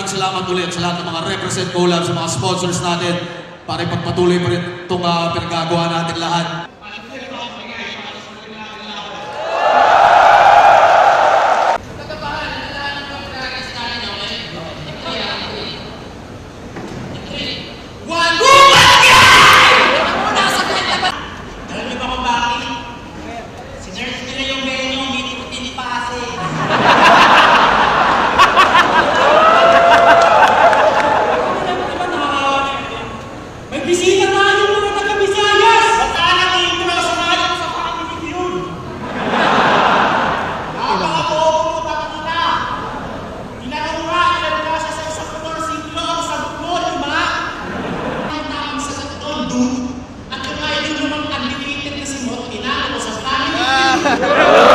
maraming salamat ulit sa lahat ng mga represent collab, sa mga sponsors natin para ipagpatuloy pa rin itong pinagagawa natin lahat. Bisita tayo mga taga-Visayas! Baka natin mo na sumali sa family ko yun! Nakakapag-pupunta ka na! Ginagawa na siya sa isang motor singlo sa bukod, di ba? Ang tawag sa sakton, dude! At yung idol namang undefeated na si Mot, inano sa family ko.